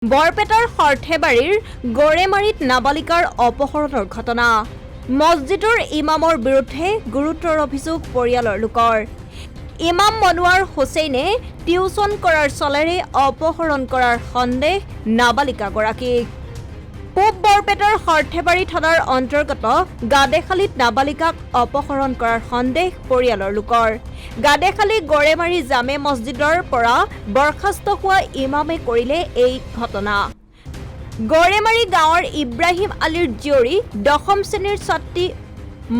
বৰপেটাৰ সৰ্থেবাৰীৰ গড়েমাৰীত নাবালিকাৰ অপহৰণৰ ঘটনা। মছজিদৰ ইমামৰ বিৰুদ্ধে গুৰুতৰ অভিযোগ পৰিয়ালৰ লোকৰ। ইমাম মনোৱাৰ হুছেইনে টিউচন কৰাৰ চলেৰে অপহৰণ কৰাৰ সন্দেহ নাবালিকাগৰাকীক। পূব বৰপেটাৰ সৰ্থেবাৰী থানাৰ অন্তৰ্গত গাদেখালীত নাবালিকাক অপহৰণ কৰাৰ সন্দেহ পৰিয়ালৰ লোকৰ। গাদেখালী গড়েমাৰী জামে মছজিদৰ পৰা বৰ্খাস্ত হোৱা ইমামে কৰিলে এই ঘটনা। গড়েমাৰী গাঁৱৰ ইব্ৰাহিম আলীৰ জীয়ৰী 10ম শ্ৰেণীৰ ছাত্ৰী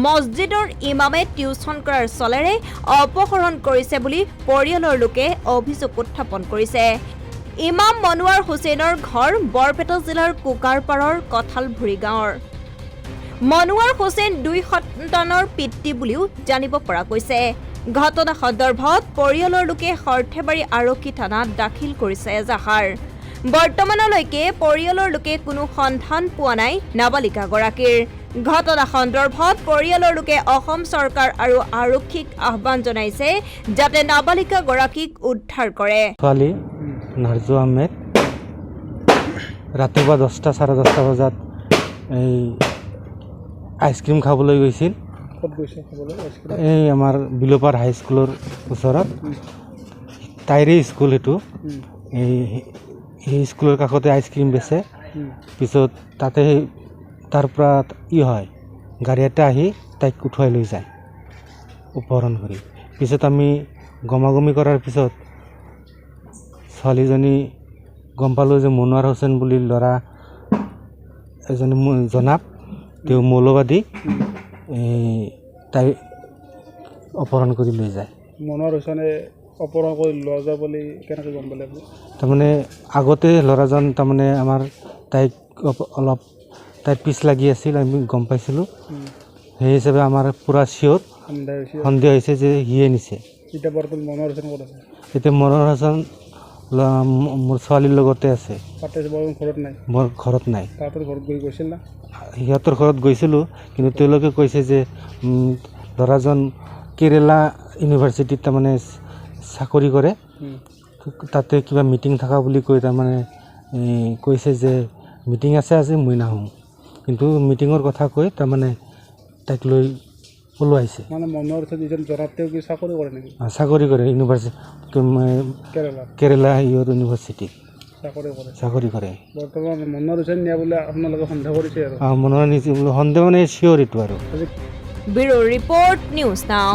মছজিদৰ ইমামে টিউচন কৰাৰ চলেৰে অপহৰণ কৰিছে বুলি পৰিয়ালৰ লোকে অভিযোগ উত্থাপন কৰিছে। ইমাম মনোৱাৰ হুছেইনৰ ঘৰ বৰপেটা জিলাৰ কুকাৰপাৰৰ কঁঠালভুৰি গাঁৱৰ। মনোৱাৰ হুছেইন 2 সন্তানৰ পিতৃ বুলিও জানিব পৰা গৈছে। ঘটনা সন্দৰ্ভত পৰিয়ালৰ লোকে সৰ্থেবাৰী আৰক্ষী থানাত দাখিল কৰিছে এজাহাৰ। বৰ্তমানলৈকে পৰিয়ালৰ লোকে কোনো সন্ধান পোৱা নাই নাবালিকাগৰাকীৰ। ঘটনা সন্দৰ্ভত পৰিয়ালৰ লোকে অসম চৰকাৰ আৰু আৰক্ষীক আহ্বান জনাইছে যাতে নাবালিকাগৰাকীক উদ্ধাৰ কৰে। ছোৱালী নাৰ্জু আহমেদ ৰাতিপুৱা 10টা 10:30 বজাত এই আইচক্ৰীম খাবলৈ গৈছিল। ক'ত গৈছে খাবলৈ আইচক্ৰীম? এই আমাৰ বিলোপাৰ হাইস্কুলৰ ওচৰত তাইৰে স্কুল এইটো। এই স্কুলৰ কাষতে আইচক্ৰীম বেচে। পিছত তাতে তাৰ পৰা হয় গাড়ী এটা আহি তাইক উঠুৱাই লৈ যায় অপহৰণ কৰি। পিছত আমি গমাগমি কৰাৰ পিছত ছোৱালীজনী গম পালোঁ যে মনোৱাৰ হুছেইন বুলি ল'ৰা এজনে জনাব তেওঁ মৌলবাদী তাই অপহৰণ কৰি লৈ যায়। মনোৱাৰ হুছেইনে অপহৰণ কৰি লৈ যায় বুলি কেনেকৈ গম পালে আপুনি? তাৰমানে আগতে ল'ৰাজন তাৰমানে আমাৰ তাইক অলপ তাইৰ পিছ লাগি আছিল, আমি গম পাইছিলোঁ। সেই হিচাপে আমাৰ পূৰা চিয়'ৰ সন্দেহ হৈছে যে সিয়ে নিছে। এতিয়া বৰ্তমান মনোৱাৰ হুছেইন ক'ত আছে? এতিয়া মনোৱাৰ হুছেইন মোৰ ছোৱালীৰ লগতে আছে। তাতে বৰ্তমান ঘৰত নাই? মোৰ ঘৰত নাই। তাহাঁতৰ ঘৰত গৈছিল না? সিহঁতৰ ঘৰত গৈছিলোঁ, কিন্তু তেওঁলোকে কৈছে যে ল'ৰাজন কেৰেলা ইউনিভাৰ্চিটিত তাৰমানে চাকৰি কৰে, তাতে কিবা মিটিং থকা বুলি কৈ তাৰমানে কৈছে যে মিটিং আছে আজি মই নাহোঁ। কিন্তু মিটিঙৰ কথা কৈ তাৰমানে তাইক লৈ ওলোৱাইছে। মানে মনোৱাৰ হুছেইন যিজন জনাত তেওঁ কি চাকৰি কৰে নেকি? চাকৰি কৰে ইউনিভাৰ্চিটি কেৰেলা ইউনিভাৰ্চিটিত চাকৰি কৰে। বৰ্তমান মনোৱাৰ হুছেইন নিয়া বুলি আপোনালোকে সন্দেহ কৰিছে আৰু? মনোৱাৰ নিছে সন্দেহ মানে চিয়'ৰ এইটো আৰু। Bureau report news now.